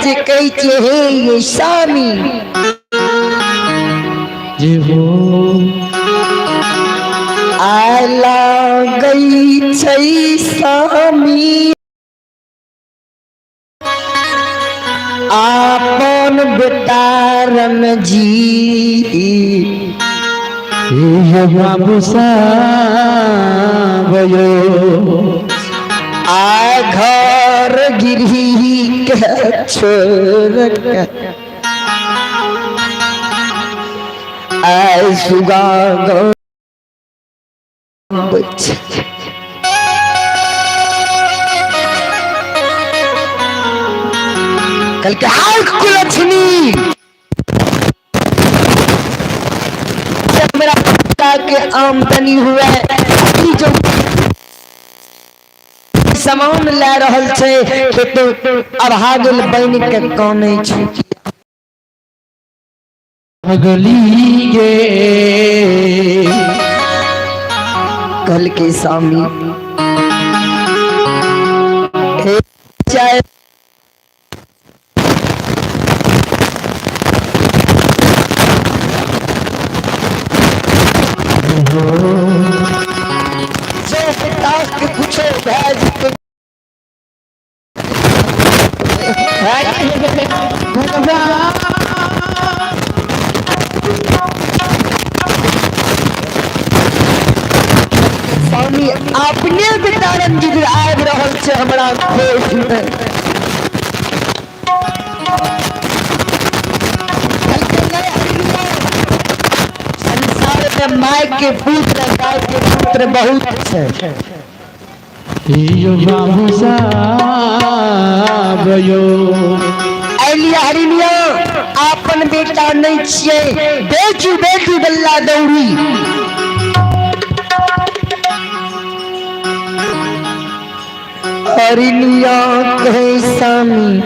सच कहै हे ये स्वामी जे हो आला गई छै स्वामी आपन बेटारन जी ये बाबू साहब आ घर गिरही के छोड़ के आ सुगा कल के हाल कुलछनी मेरा पिता के आमदनी हुआ जो सामान ला रहल छे तो अभागल बन के काने छे अगली गे कल के स्वामी चाहे के पूछो स्वामी अपने बेटारन जी आबि रहल छै हमरा खोज में संसार में माय के पुत्र गाय के पुत्र बहुत छै यो बाबू साहब यो एलिया हरिनिया आपन बेटा नहीं छिए बेचू बेचू बल्ला दौड़ी हरिनिया कहे स्वामी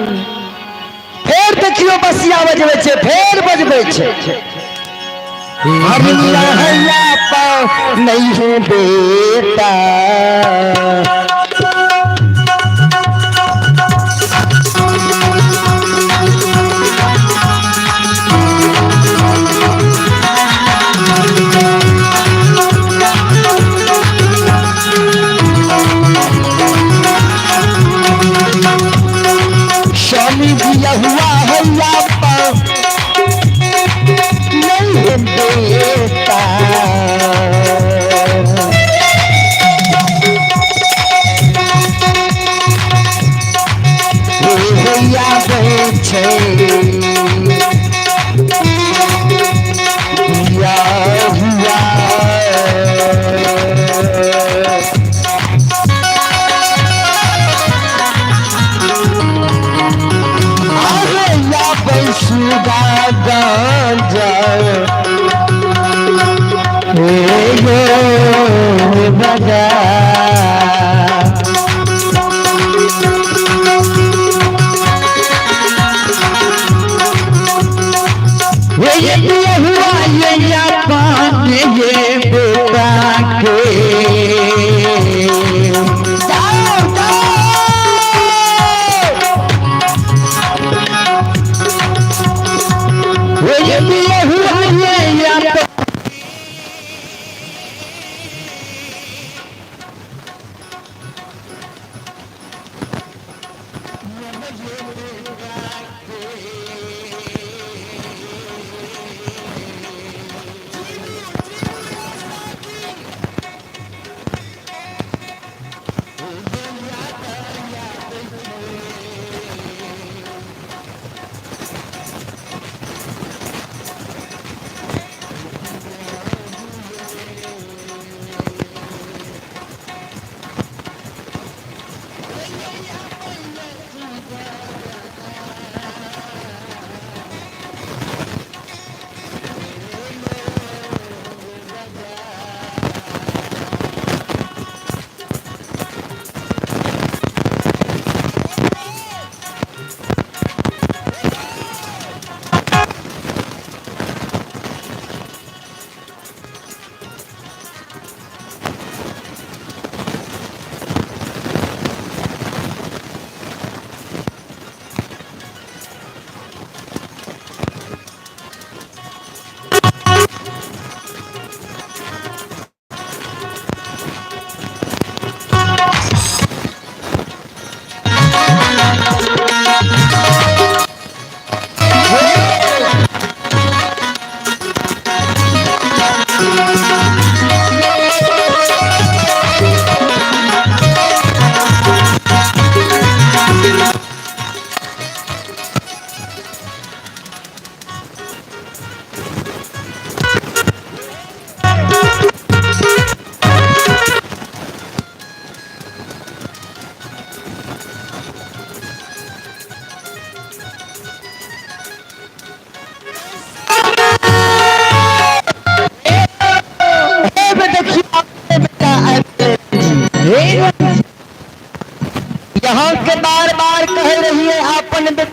फेर देखियो बसिया बजबे छे फेर बजबे छे हरिनिया हैया पा नहीं है बेटा स्वामी दिया हुआ है नहीं है बेटा भैया बैठे दिया हुआ सुगा गांजा यो बजा ये हुआ ये पान ये बेटा के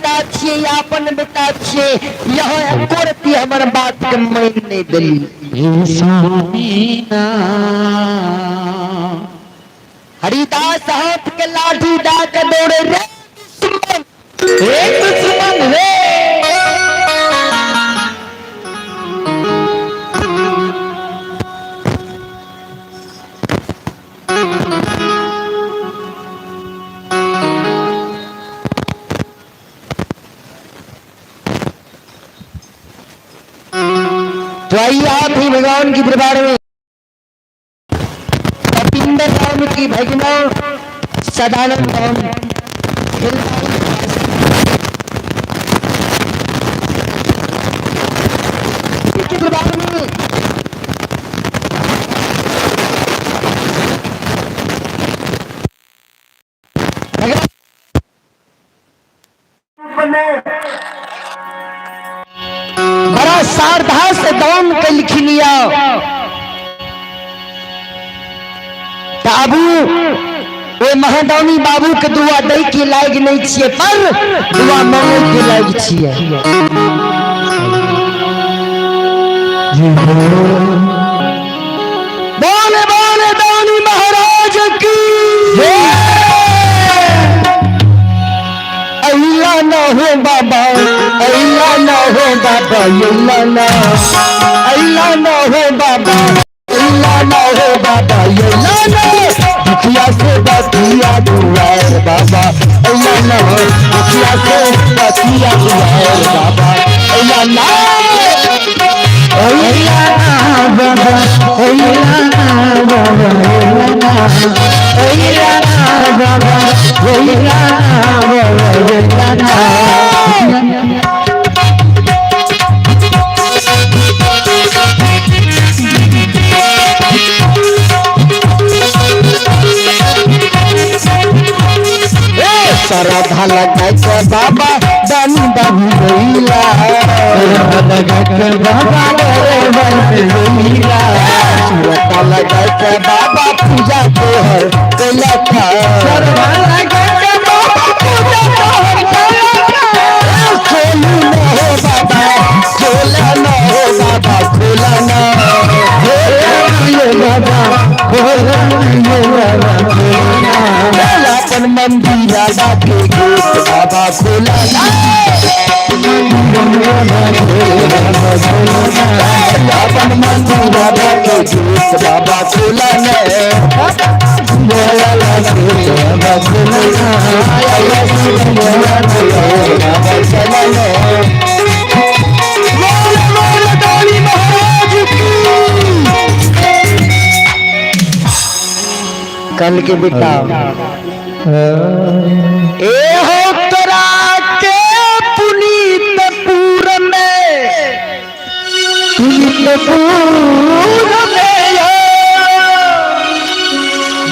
बेटा छे अपन बेटा छे यह एकोरती हमर बात के मान नहीं दिली हरिदास हाथ के लाठी दा के दौड़े रे दुश्मन रे तो आइए आप ही भगवान की दरबार में कपिंदर राम की भजना सदानंद राम की दरबार में बड़ा सारधा से दान के लिख लिया बाबू वो महादानी बाबू के दुआ दे के लायक नहीं छिए पर दुआ मांगे के लायक छिए बोले बोले दानी महाराज की अल्लाह ना हो बाबा अल्लाह ना हो बाबा अल्लाह ना हो बाबा अल्लाह ना हो बाबा अल्लाह ना दुखिया से बतिया दुआर बाबा अल्लाह ना हो दुखिया से बतिया दुआर बाबा अल्लाह ना बाबा अल्लाह ना बाबा अल्लाह ना बाबा सरधा लगा के बाबा दानी दानी गईला लगा के बाबा सरधा लगा के बाबा पूजा के हर कैला था सरधा लगा के बाबा पूजा के हर खोलू न हो बाबा खोला न हो बाबा खोला न अपन मंदिर के गेट बाबा खोला अपन मंदिर के गेट बाबा खोला कल के बेटा ए हो तोरा के पुनीतपुर में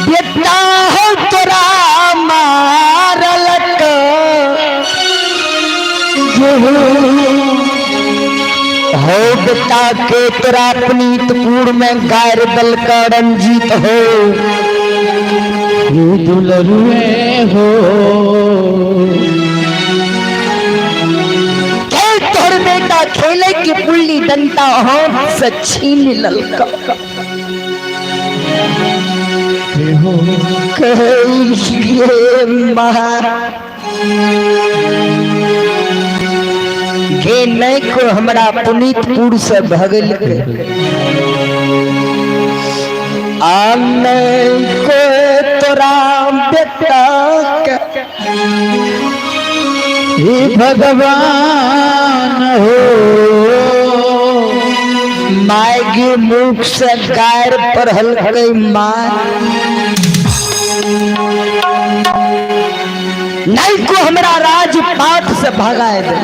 बेटा हो तोरा मारलक हो बेटा के तोरा पुनीतपुर में गायर दल का रंजीत हो दुलरुए हो तोर बेटा खेले की पुल्ली डंटा हाथ से छीन ललका के नहीं को हमरा पुनीतपुर से भगल आने को तोरा बेटा हे भगवान हो माय के मुख से गायर पर हल्के मार नहीं को हमरा राजपाट से भगाए दे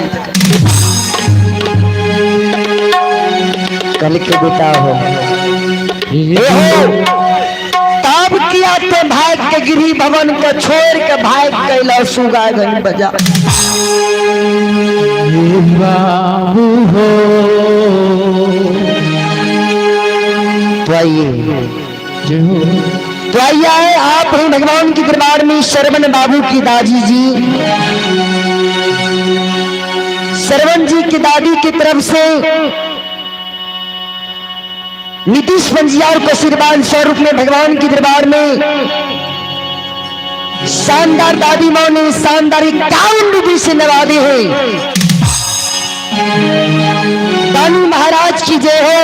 कल के बेटा हो तब किया तो भाग के गिरी भवन को छोड़ के भाग कैला सुगागन बजा बाबू हो तो आइए आप ही भगवान की दरबार में शरवण बाबू की दाजी जी श्रवण जी की दादी की तरफ से नीतीश पंजियार को आशीर्वाद स्वरूप में भगवान के दरबार में शानदार दादी माँ ने शानदार 51 रुपये से नवाजे हैं। दानी महाराज की जय हो,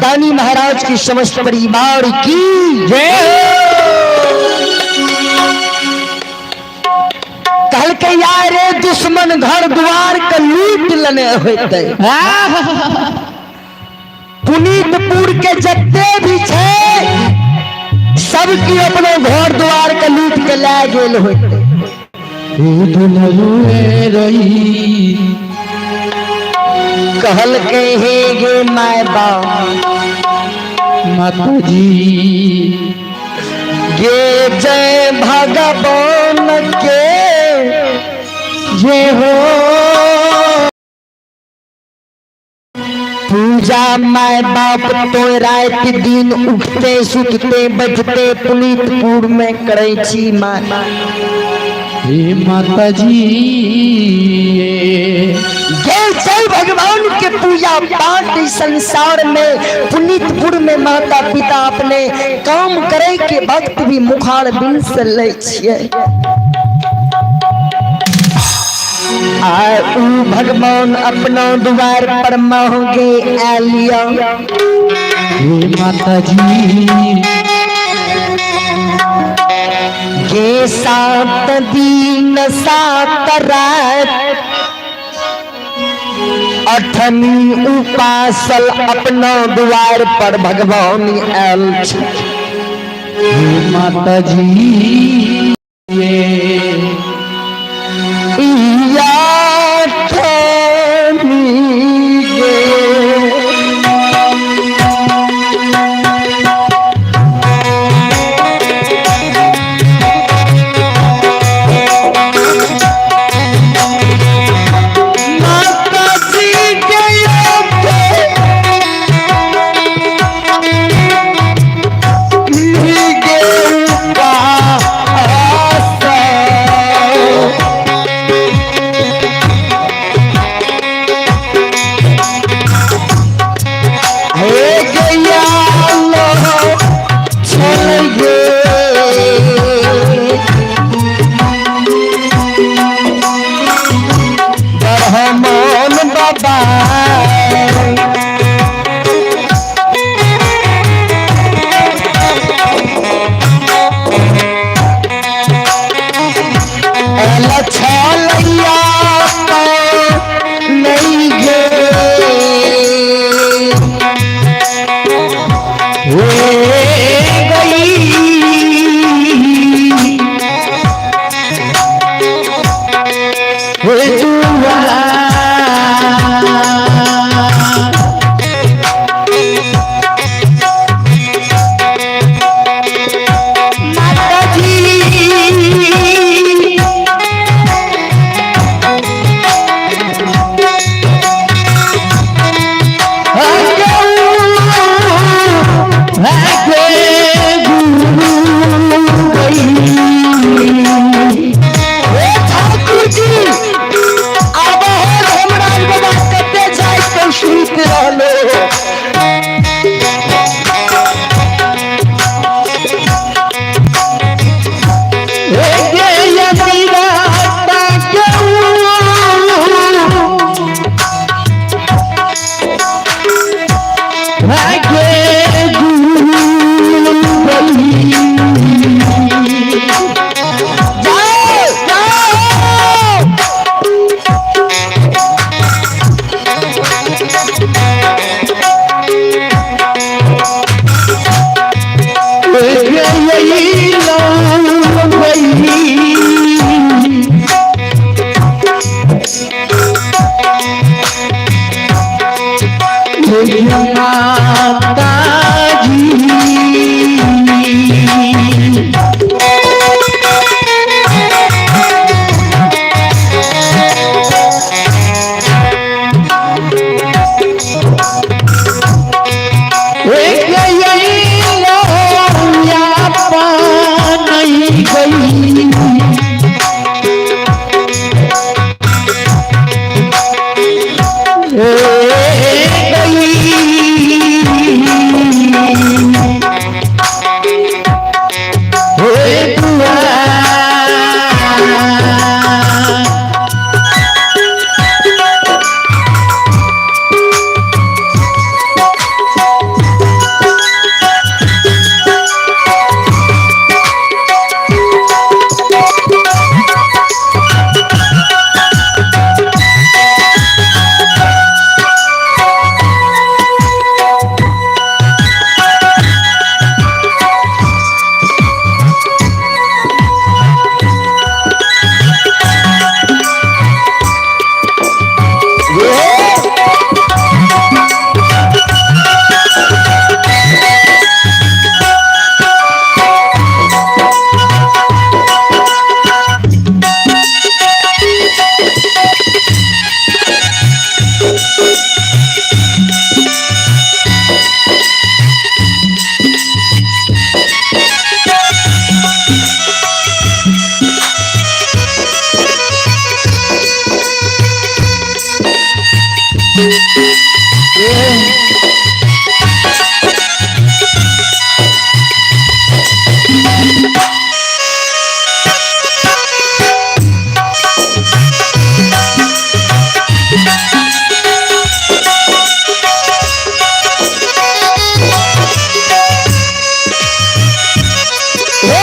दानी महाराज की समस्त परिवार की जय हो। कल के यार दुश्मन घर द्वार का लूट लेने होते पुनीतपुर के जत्ते भी छे सबकी अपने घर द्वार के लूट के ले गेल होते। रही कहल के हे गे माय बाप माता जी गे जय भगवान के जय हो। पूजा माय बाप तो रात दिन उठते सुतते बजते पुनीतपुर में करे छी माँ। हे माता जी जय भगवान के पूजा पाठ संसार में पुनीतपुर में माता पिता अपने काम करे के वक्त भी मुखार बिन से ले छिए। ऊ भगवान अपना द्वार पर महोगे आलिया। हे माता जी गे 7 दिन 7 रात 8वीं उपासल अपना द्वार पर भगवान आयल छी। हे माता जी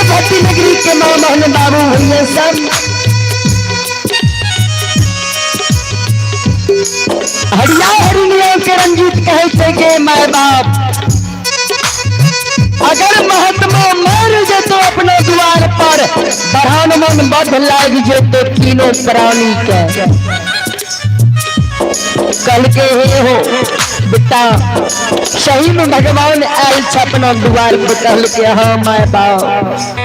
भक्ति नगरी के मां मोहन बाबू भैया सब हरिया हरिनियों के रंजीत कहे थे के माए बाप अगर महात्मा मर जे तो अपने द्वार पर बढ़ान मन बध लाग जे तो तीनों प्राणी के कल के हो बेटा सही में भगवान आयल छपना द्वार पर कल के हाँ माए बाप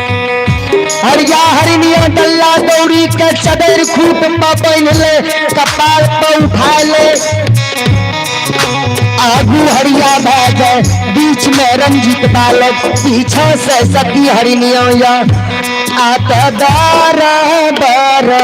हरिया हरिनिया डल्ला दौड़ी के चदर खूट पहन ले कपाल पर उठा ले आगू हरिया भागे बीच में रंजित बालक पीछे से सती हरिनिया आता दारा दारा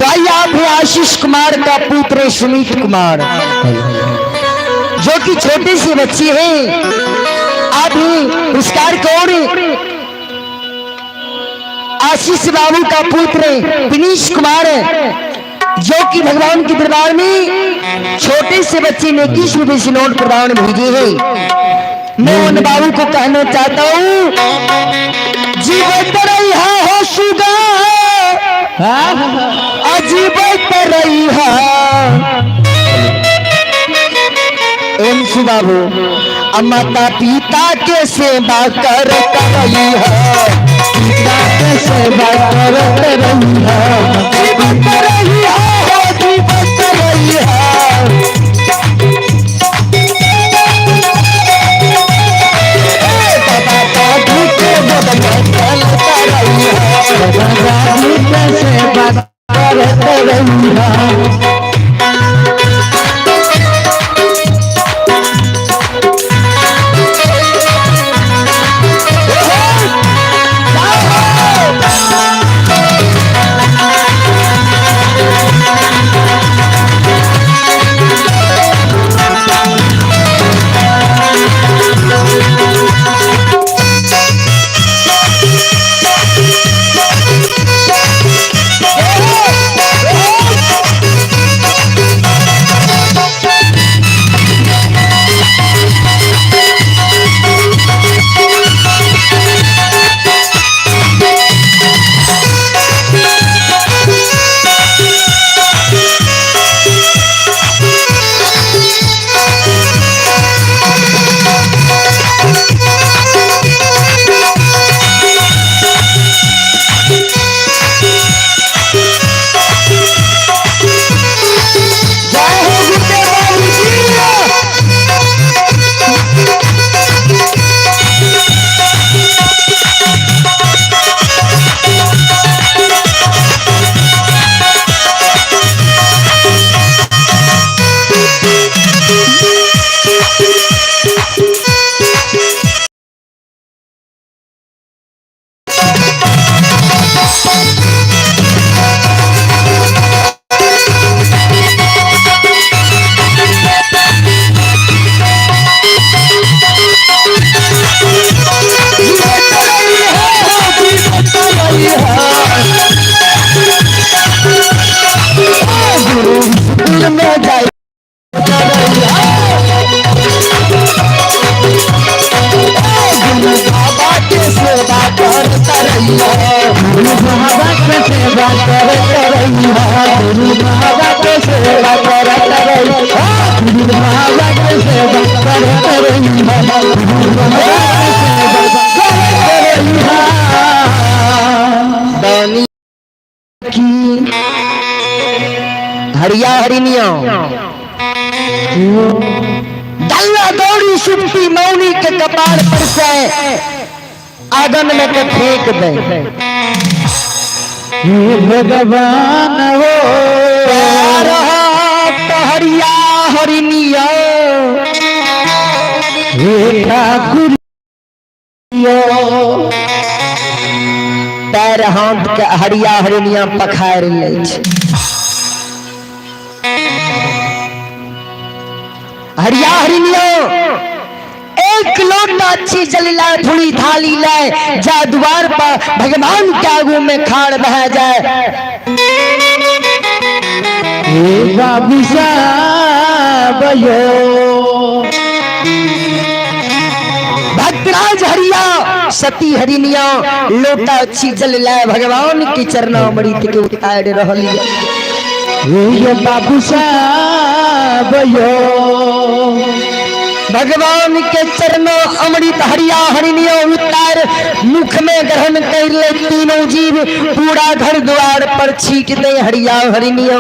तो भी आशीष कुमार का पुत्र सुमित कुमार जो कि छोटी सी बच्ची है अभी पुरस्कार कौन आशीष बाबू का पुत्र दिनेश कुमार जो कि भगवान के दरबार में छोटे से बच्चे ने 21 रुपए से नोट प्रदान भेजे हैं। मैं उन बाबू को कहना चाहता हूँ जीवन तरह हो सुगा अजीब तरही एम बाबू माता पिता के सेवा कर रही है पिता के सेवा कर रही है जीवन तरही है जीवन तरही है जय हो गुड्डे बाबू जी। हरिया हरिनिया दल्ला दौड़ी सुनती मौनी के कपार पर से आंगन में के फेंक दे। भगवान हो हरिया हरिनिया ठाकुर पैर हाथ के हरिया हरिनिया पखार ले। हरिया हरिनिया एक लोटा अच्छी जल लाए थोड़ी थाली लाए जा द्वार पर भगवान के आगू में खाड़ बह जाए। बाबू साहब भद्राज हरिया सती हरिनिया लोटा अच्छी जल लाए भगवान की चरणामृत के उतार रहलिया। बाबू साहब भगवान के चरणों अमृत हरिया हरिनिया उतार मुख में ग्रहण कर ले तीनों जीव पूरा घर द्वार पर छीट दे हरिया हरिनिया।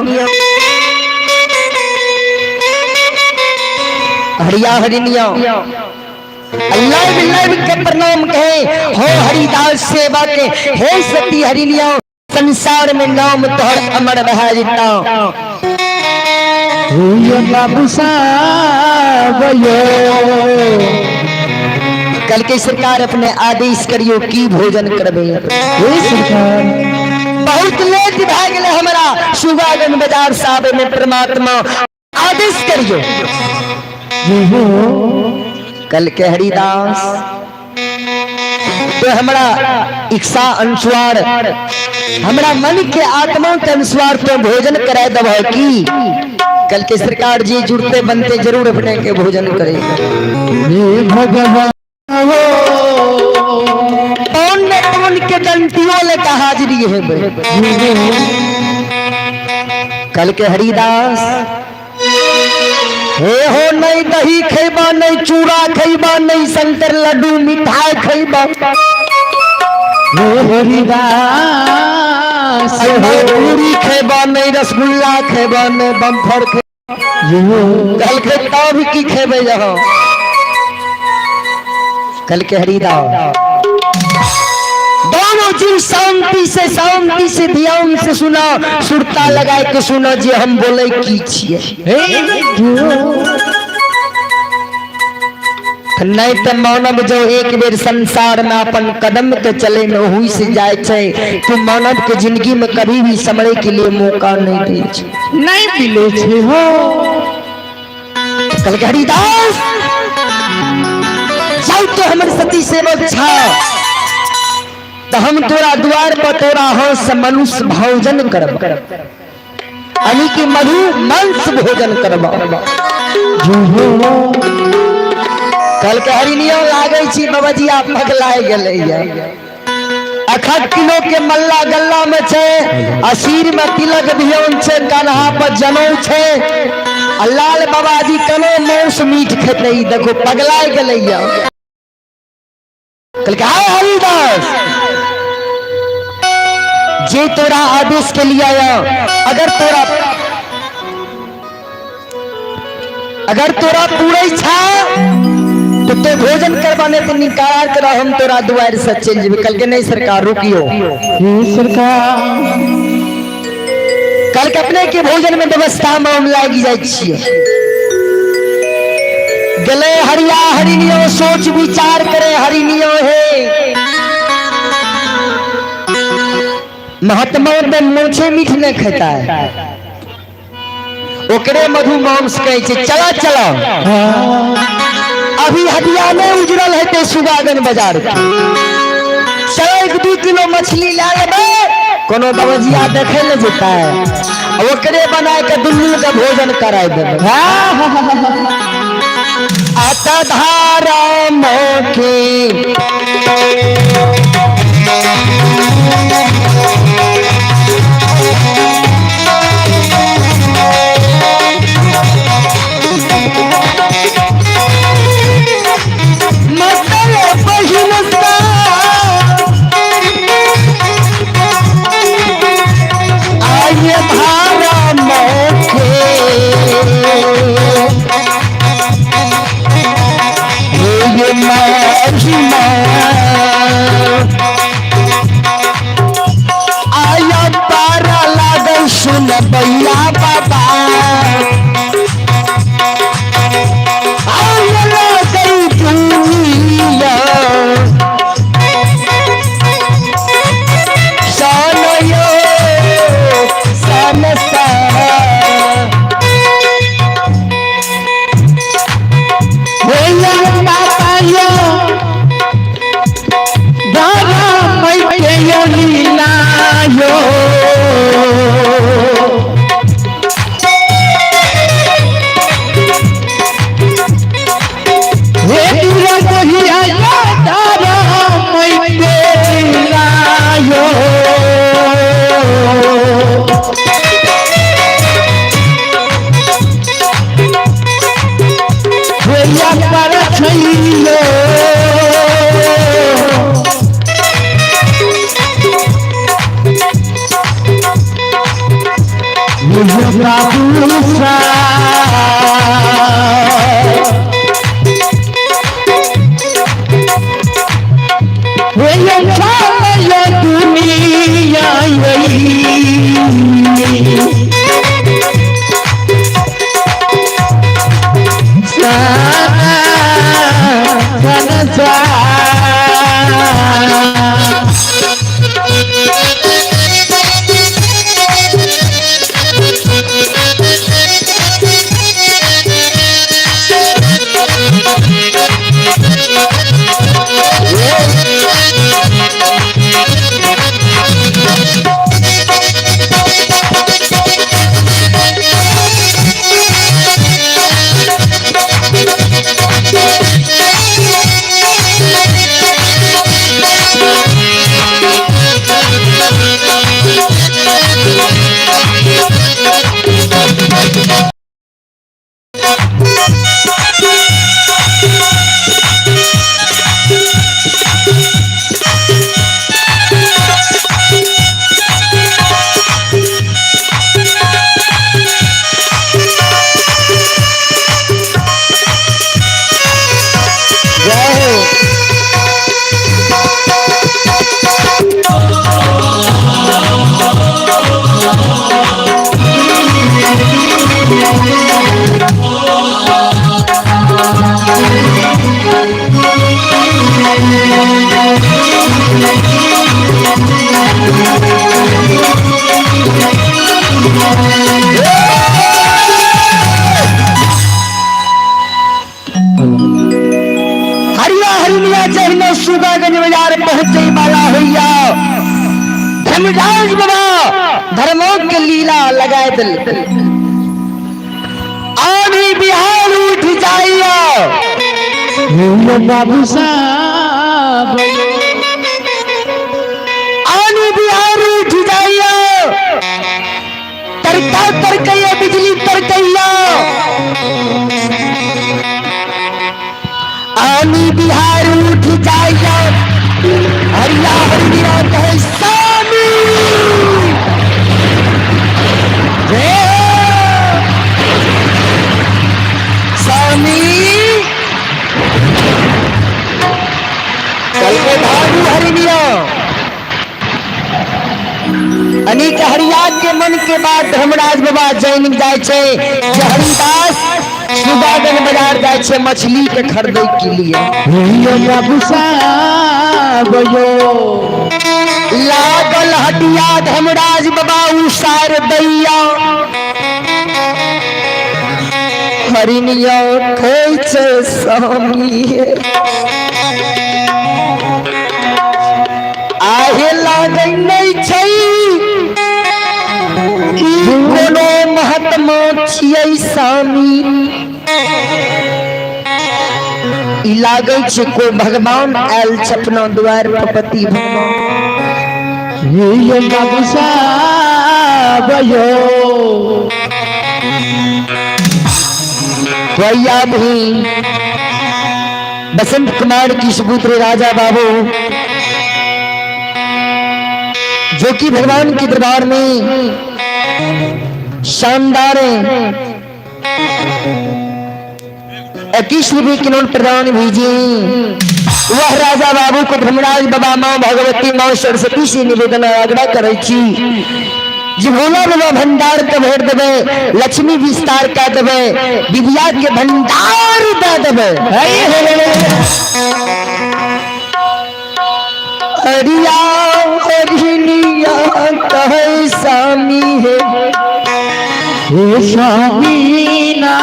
हरिया हरिनिया अल्लाह बिल्लाह के प्रणाम कहे हो हरिदास सेवा के हे सती हरिनिया संसार में नाम तोहर अमर बहा जिता। बाबू साहब कल के सरकार अपने आदेश करियो की भोजन करबे। सरकार बहुत लेट भए गेले हमरा सुगागन बाजार साहब में परमात्मा आदेश करियो। कल के हरिदास तो हमरा इच्छा अनुसार हमरा मन के आत्मा के अनुसार तो भोजन कराए दब की कल के सरकार जी जुड़ते बनते जरूर अपने के भोजन करे। भगवान कौन के दंतियों ले का हाजिरी है कल के हरिदास हे हो नहीं दही खैबा नहीं चूड़ा खैबा नहीं शंकर लड्डू मिठाई खैबा हरिदास पूरी खैबा नहीं रसगुल्ला खैबा नहीं बम्फर कल के तब की खेबे जहाँ कल के हरिदास दोनों जीव शांति से ध्यान से सुना सुरता लगाए के सुना जी हम बोले की छिए नहीं तो मानव जो एक बेर संसार में अपन कदम के चले में हुई से जाए छे तो मानव के जिंदगी में कभी भी समझे के लिए मौका नहीं दे नहीं मिले छे हो। कल के हरिदास जाओ तो हमारे सती सेवक छा तो हम तोरा द्वार पर तोरा हंस मनुष्य भोजन करब अनी की मधु मांस भोजन करब। कल के हरिनिया लागे छी बाबा जी आप पगलाए गेले अखट किलो के मल्ला गल्ला में छे असीर में तिलक धियोन छे कन्हा पर जनौ छे लाल बाबा जी कनो मौस मीठ खेते देखो पगलाए गेले कल के हाय हरिदास जे तोरा आदेश के लिए आया अगर तोरा अगर तोरा पूरा इच्छा तो भोजन करवाने तो निकाल कर हम तोरा दुआर से चल जेबे। कल के नहीं सरकार रुकियो, हे सरकार कल के अपने के भोजन में व्यवस्था में हम लाग जाय छिए। गले हरिया हरिनियो सोच विचार करे हरिनियो है महात्मा में मूछे मीठ नहीं खाता है ओकरे मधु मांस कहे छे। चला चला अभी हदिया में उजरल है ते सुगागन बाजार चलो 1-2 किलो मछली ला लेबे कोनो दवजिया देखे ले जेता है ओकरे बनाए के दुन्नू का भोजन कराय देबे। आता धारा मोखे आया तारा लागल सुन भैया बाबा आया लागल दुनिया सानयो सानसा भैया बाबा यो दादा मैं यो लीला यो हे दूरा कहिया दादा मैं लीला यो भैया पर छैलो बाबूसा भैया चालो दुनिया सुगागंज बाजार पहुंचे माला हुआ धर्मराज बाबा धर्मों के लीला लगाए दिल आधी बिहार उठ जाइयो बाबू साहब आधी बिहार उठ जाइयो तरका तरकैया बिजली तरकैया आनी बिहार उठ जाइयो हरिया हरिया कहे स्वामी के बाद धर्मराज बाबा जैन जाए छे हरिदास सुदागन बाजार जाए छे मछली के खरीदे के लिए। बाबू साहब यो लागल हटिया धर्मराज बाबा उसार दैया हरिनिया कैसे स्वामी आहे लागे नहीं छै कोनो महात्मा छियै स्वामी ई लागे छै कोई भगवान आयल छपना द्वार पर पति भगवान। ये बाबू साहब यो भैया भी बसंत कुमार की सुपुत्र राजा बाबू जो कि भगवान के दरबार में शानदार 21 रुपये की नोट प्रदान भेजी। वह राजा बाबू को धर्मराज बाबा माँ भगवती माँ सरस्वती से निवेदन आग्रह करे जी भोला बाबा भंडार के भर देवे लक्ष्मी विस्तार का देवे विद्या के भंडार दे देवे। अरिया हरिनिया कहे स्वामी है हे स्वामी ना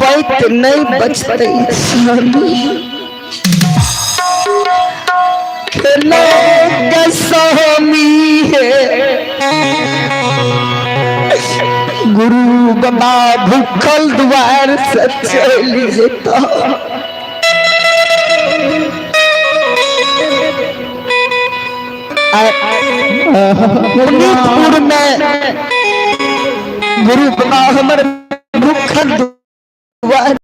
पैत नहीं बचते स्वामी स्वामी है गुरु बाबा भूखल द्वार से चली जेता पुनीतपुर में गुरु बाबा हमर भूखल द्वार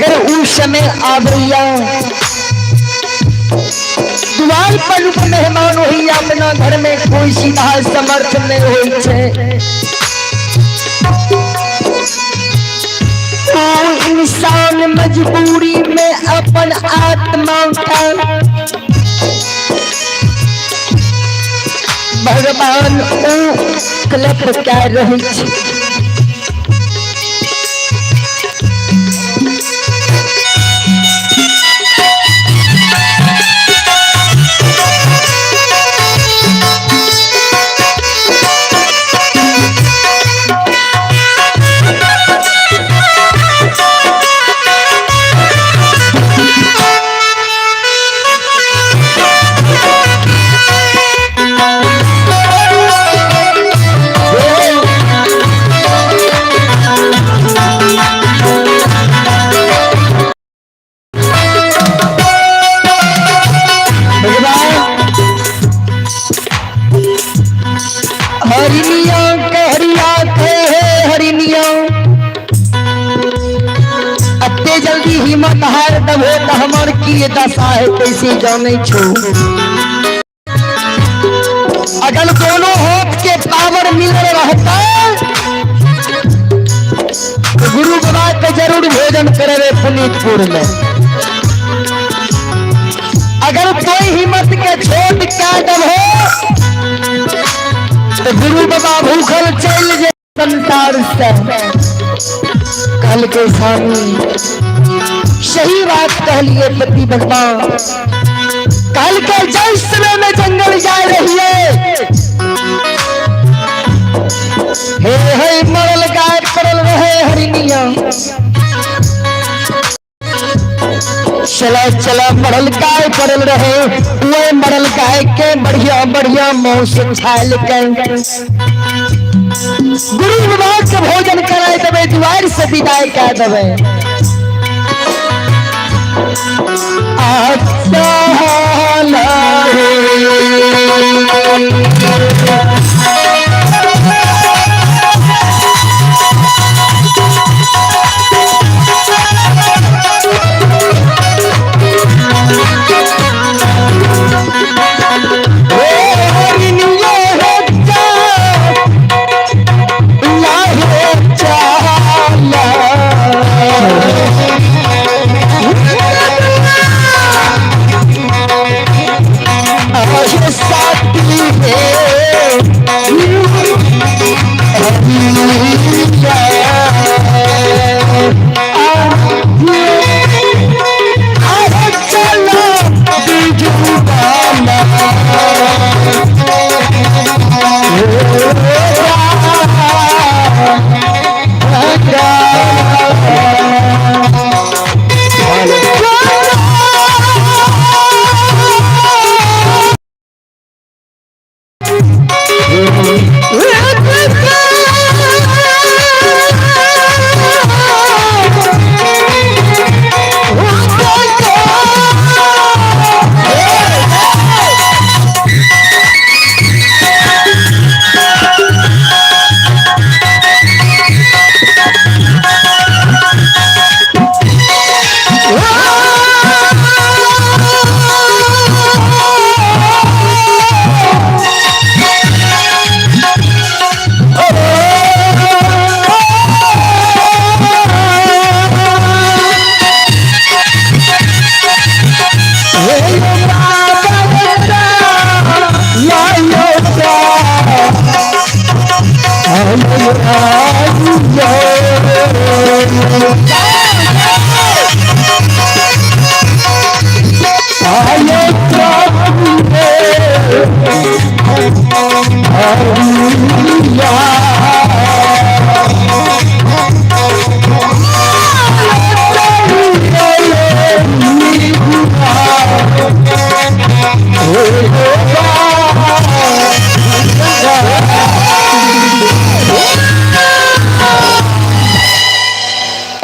अगर उस समय आबैया द्वार पर रूप मेहमान होई अपना घर में कोई सीधा समर्थ नहीं होई छे। इंसान मजबूरी में अपन आत्मा का भगवान कलप क्या रही छे। हमर की दशा है कैसे जाने छो। अगर दोनों हाथ के पावर मिल रहता तो गुरु बाबा पे जरूर भोजन करे पुनीतपुर में। अगर कोई हिम्मत के छोट काटब हो तो गुरु बाबा भूखल चल जाए संसार से। कल के स्वामी सही बात कह लिए पति भगवान। कल के जिस समय में जंगल जा रही है हे मरल गाय पड़ल रहे हरिनिया। चला चला मरल गाय पड़ल रहे वो मरल गाय के बढ़िया बढ़िया मौस छाल के गुरु बाबा के भोजन कराए देवे द्वार से विदाई कर देवे। अच्छा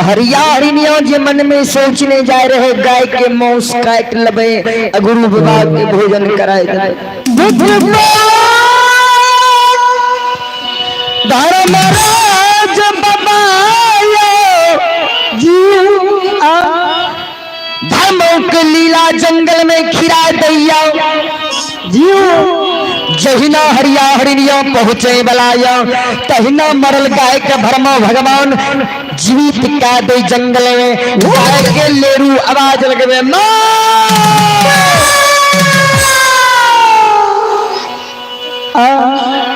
हरिया हरिनिया जे मन में सोचने जा रहे गाय के मौस काट लबे गुरु बाबा के भोजन कराए धर्मराज बाबा जी धर्मों की लीला जंगल में खिरा दैया जहिना हरिया हरिनिया पहुँचे बलाया तहिना मरल गाय के भरम भगवान जीवित का दे जंगल में गाय के लेरू आवाज लगे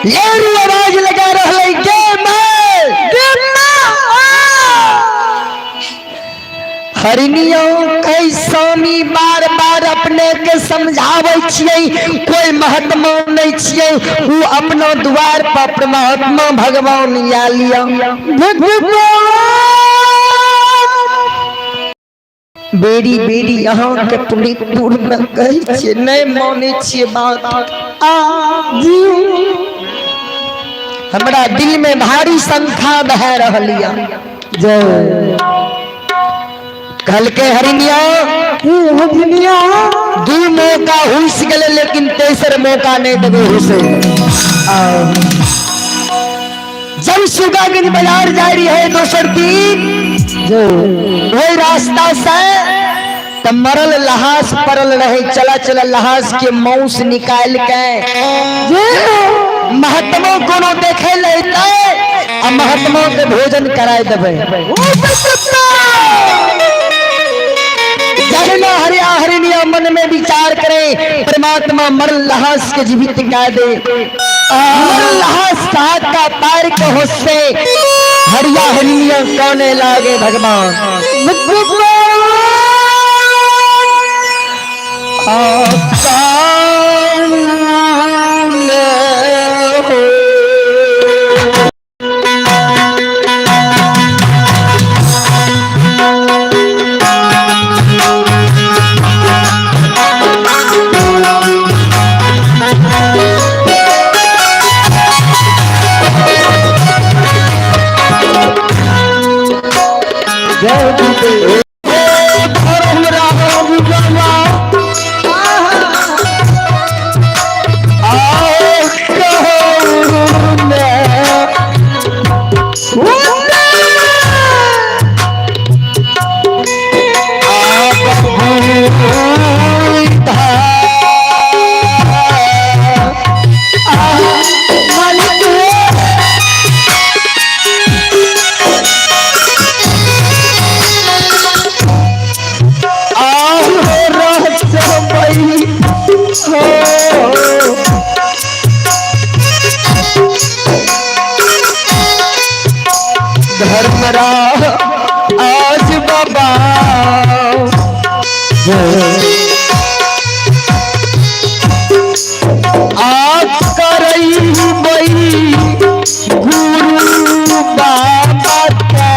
लेरू आवाज लगा रहे के हरिनियों कई स्वामी बार बार अपने के समझावे छियै कोई महात्मा नहीं छियै वो अपना द्वार पर परमात्मा भगवान या लिया बेरी बेरी यहाँ के पूरी दूर में कही छियै नहीं माने छियै बात हमरा दिल में भारी संख्या बह रहिया जय कल के हरिनिया दू मौका हुस गए लेकिन तेसर मौका नहीं देवे हुसे जब सुगागंज बाजार जा रही है दोसर दिन वही रास्ता से तब मरल लहास पड़ल रहे चला चला लहास के मौस निकाल के महात्मा कोनो देखे लेते आ महात्मा के भोजन कराए देवे हरिया हरिनिया मन में विचार करे परमात्मा मरल लहास के जीवित कर दे मरल लहास साथ का पैर के होसे हरिया हरिनिया कोने लागे भगवान आज बाबा आप करई बई गुरु बाबा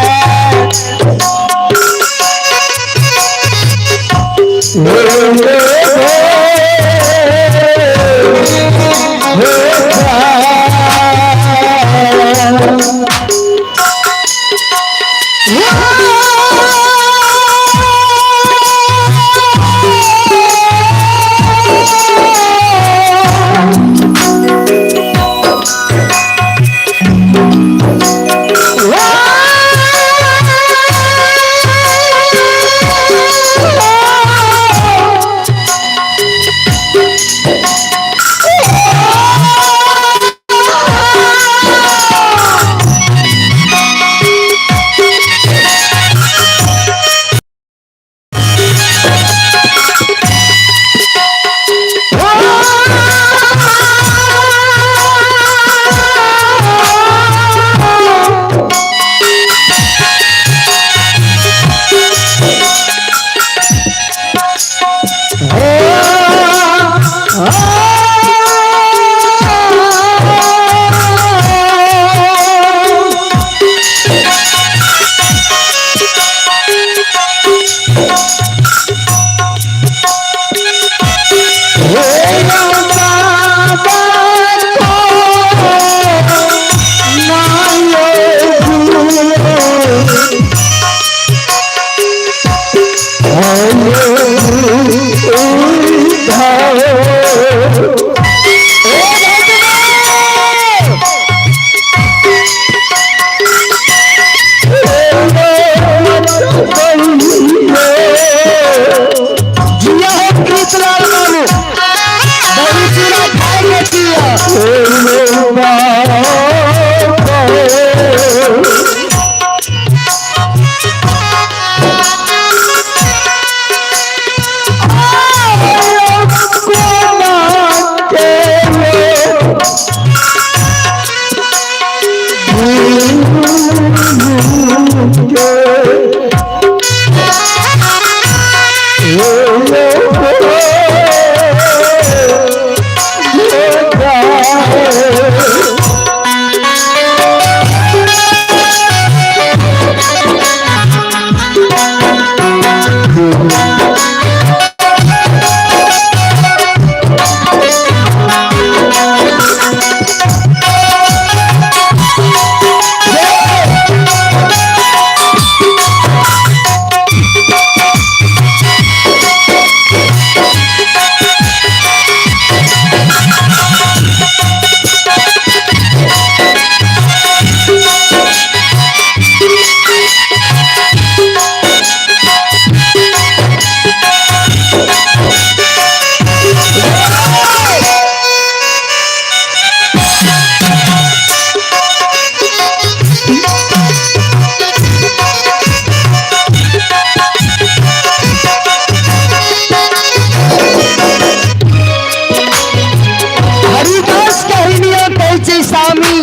हरिदास कहनिया कैसे स्वामी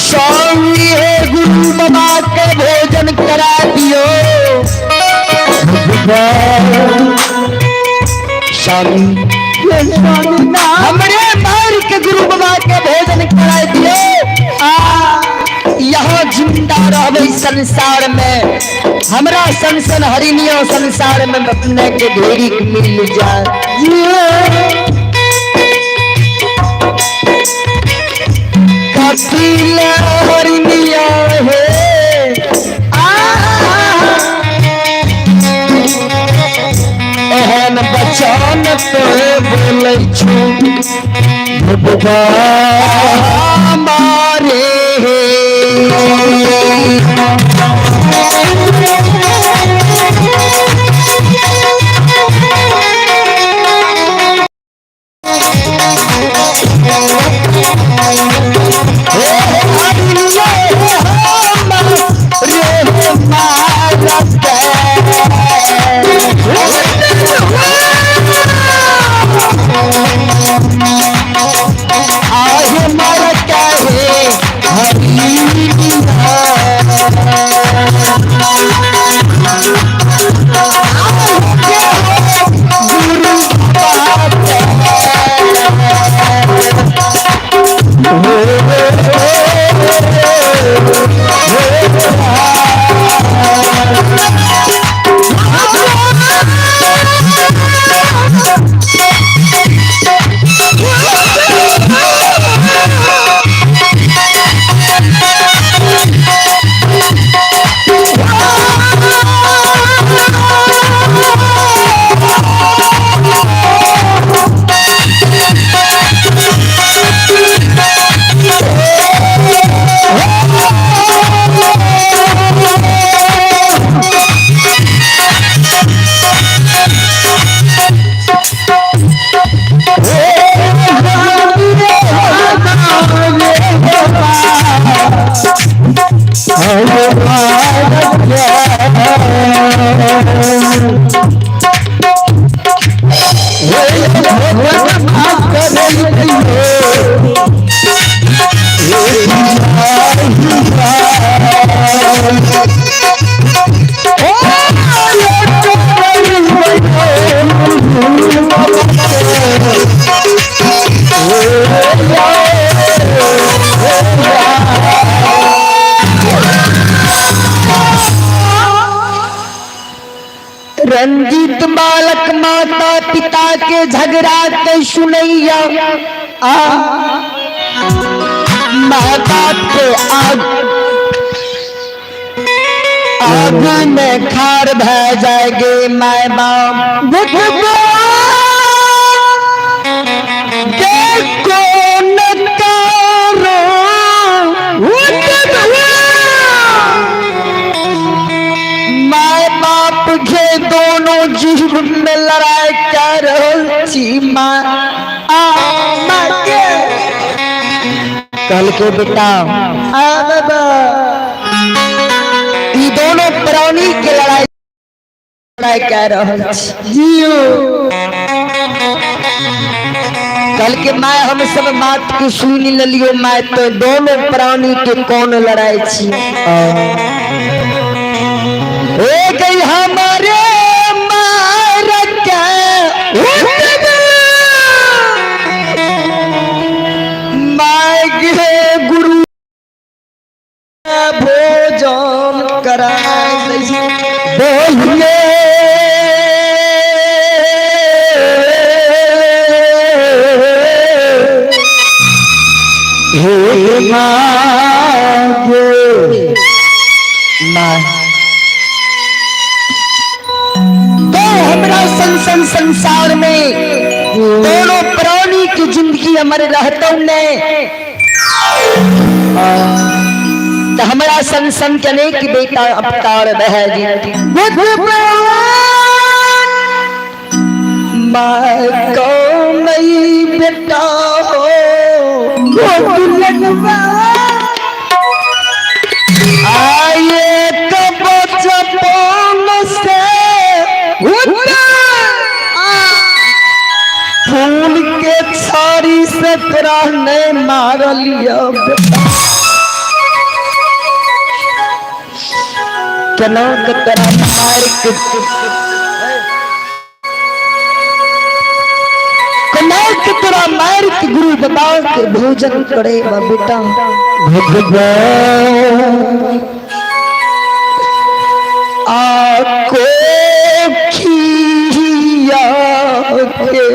स्वामी है गुरु बाबा के भोजन करा दियो स्वामी हमरे मार के गुरु बाबा के भोजन करा दियो यहाँ जिंदा रहबे संसार में हमरा संसन हरिनियो संसार में अपने के ढेरी मिल जाए कपिला हरिनिया है एहन बचन तो बोलै छु बाबा मारे रंजीत बालक माता पिता के झगड़ा के सुनैया माँ बाप के आग में खार भय जाएंगे माए बाप देखो न करो माए बाप के दोनों जीव में लड़ाई कर कल के बेटा ई दोनों प्राणी के लड़ाई कर रहा जियो कल के मैं हम सब बात के सुनी लियो मैं तो दोनों प्राणी के कौन लड़ाई छी एक हमारे मार के मांगे गुरु भोजन कराए बोलिए हे मांगे मां तो हमरा संसार में दोनों प्राणी की जिंदगी हमारे रहते ने तो हमारा संसन के अनेक बेटा अवतार बह जी मैं कौन बेटा हो आए कब बचपन से फूल के छारी से तेरा ने मार लिया बेटा चलो तो तेरा मार के तेरा मार के गुरु बता के भोजन करे बेटा आको खिया के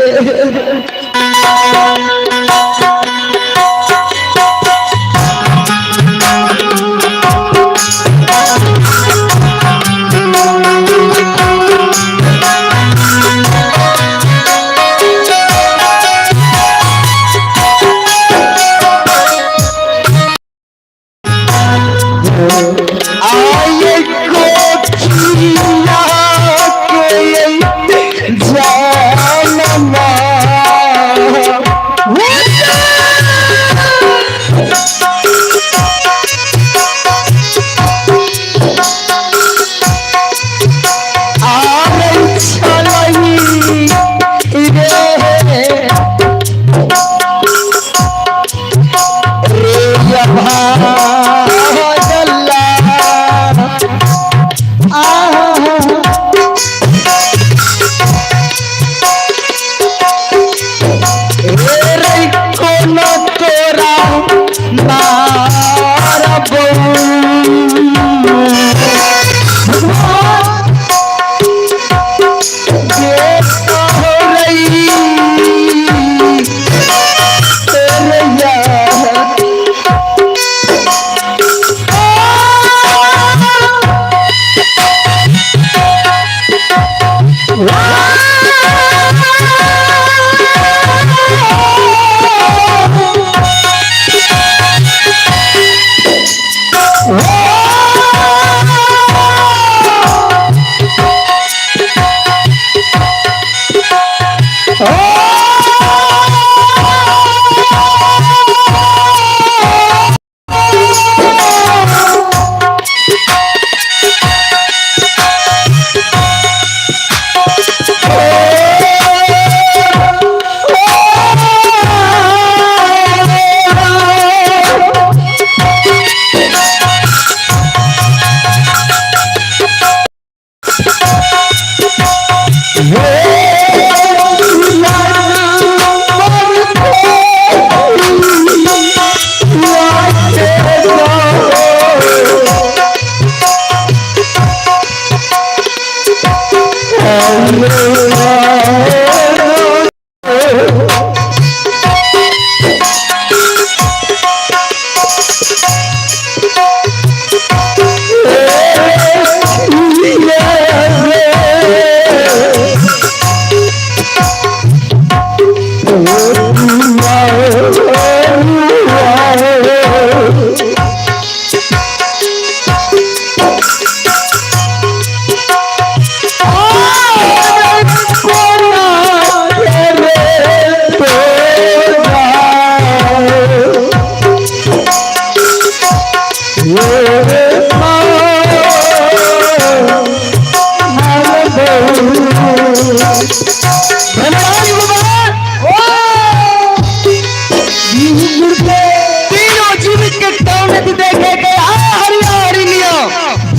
देखे के हरियारी लियो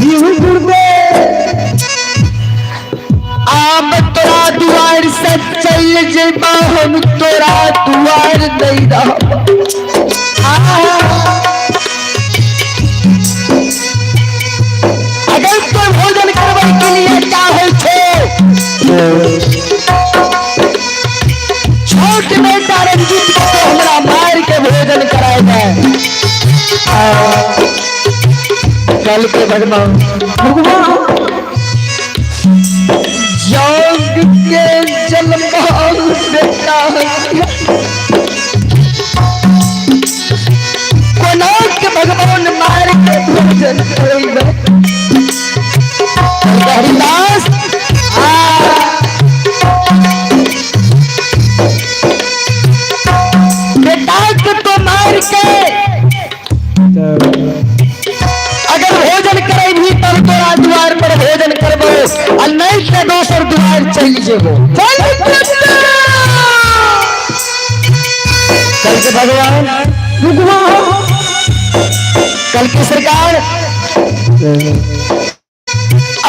जीव गुर्दे आम तोरा दुआर से चल जेबा हम तोरा दुआर नहीं रह अगर कोई भोजन करबे के लिए चाहे छे छोट बेटा रंजीत को हमरा मार के भोजन कराएगा कल के भगवान योग के जलमान बेटा कोना के भगवान मार के भोजन कराएगा हरिदास बेटा के तो मार के अगर भोजन करे भी तब तोरा द्वार पर भोजन करबो और नहीं के दोसर द्वार चल जेबो कल के भगवान कल की सरकार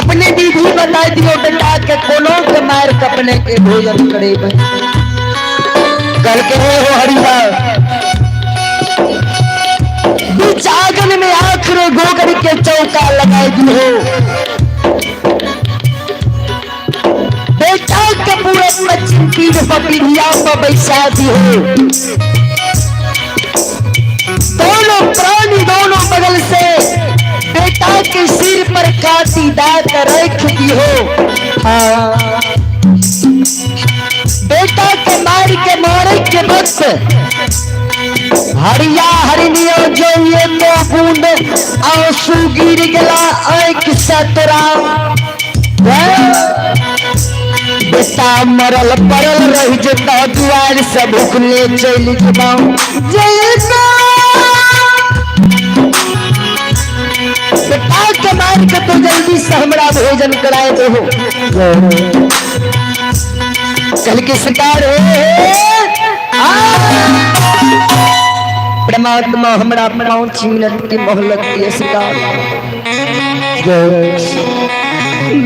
अपने विधि बता दियो बेटा के कोनो के मार के अपने के भोजन करे कल के हो हरिदास आंगन में आखिर गोगर के चौका लगाई दी हो बेटा के पूरे पश्चिम तीर पपीढ़िया पर बैसा दी हो दोनों प्राणी दोनों बगल से बेटा के सिर पर काटी दांत रख दी हो बेटा के मार के मारे के वक्त हरिया हरिनियो जो ये तो बूंद आंसू गिर गला आंख से तोरा बेटा मरल पड़ल रही जता दुआर से भूखले चल जाऊं बेटा के मार के तो जल्दी से हमरा भोजन कराए दो कल की सरकार परमात्मा हमरा 5 मिनट की मोहलत की सरकार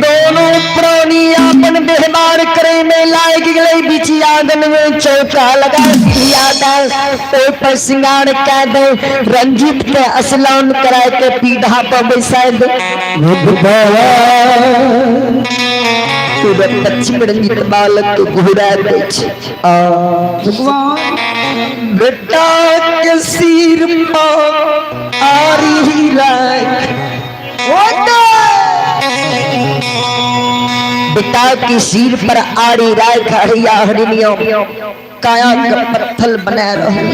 दोनों प्राणी अपन व्यवहार करे में लाग गए बीच आंगन में चौका लगा दिया तो पर सिंगार कह दे रंजीत पे अस्नान कराए के पीढ़ा पर बैसा दे पश्चिम रंजित बालक के घुरा दे बेटा के सिर पर आरी राख बेटा के सिर पर आरी राख हरिया हरिनियो काया का पत्थर बना रहे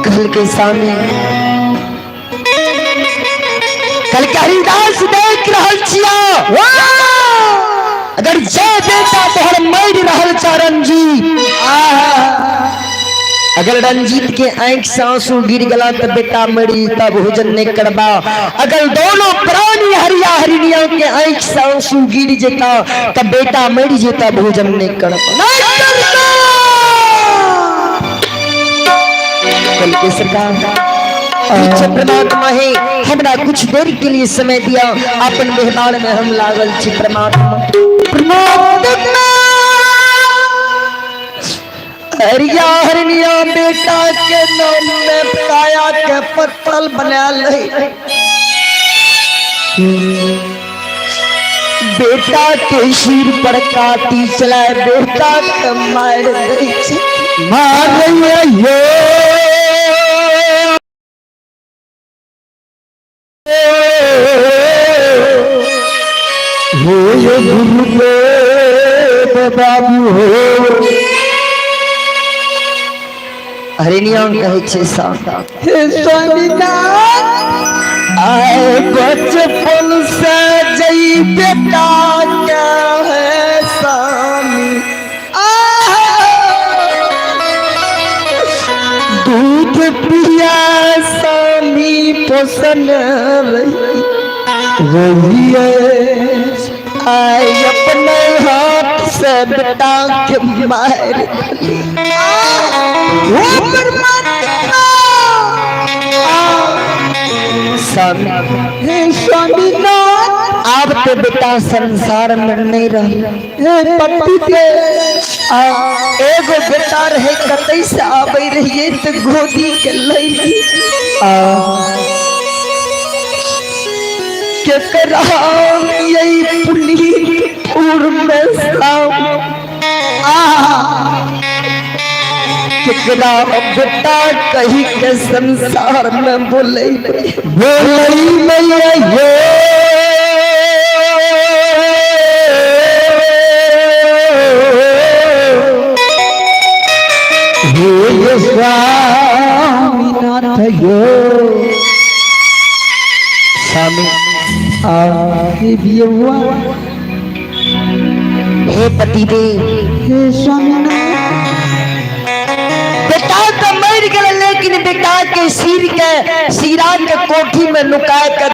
कल के सामने कल के हरिदास देख रहल छिया अगर जय बेटा तोहर मर रहल छ रंजीत अगर रंजीत के आंख से आंसू गिर गला तो बेटा मरी तब भोजन नहीं करबा अगर दोनों प्राणी हरिया हरिनिया के आंख से आंसू गिर जेता तब बेटा मर जेता भोजन नहीं करबा कल के सरकार परमात्मा है हमरा कुछ देर के लिए समय दिया अपन व्यवहार में हम लागल छी परमात्मा हरिया हरिनिया बेटा के नाम में काया के पत्थर बना ले बेटा के सिर पर काटी चला बेटा के मार दे बाबू हो हरिनिया कहे छे आए बचपन से जई बेटा क्या है स्वामी दूध पिया स्वामी पोषण रही आए अपने हाथ से के बेटा के मार वो परमात्मा स्वामी हे स्वामीनाथ आप तो बेटा संसार में नहीं रहे हे पति के एगो बेटा रहे कतई से आवे रहिए तो गोदी के लई केकरा यही पुनीत पूर्व में केकरा बेटा कहीं के संसार में बोले मैया हे स्वामीनाथ यो स्वामी हे बियवा हे पतिदेव हे स्वामीनाथ बेटा तो मर गए लेकिन बेटा के सिर के सिरा के कोठी में लुका के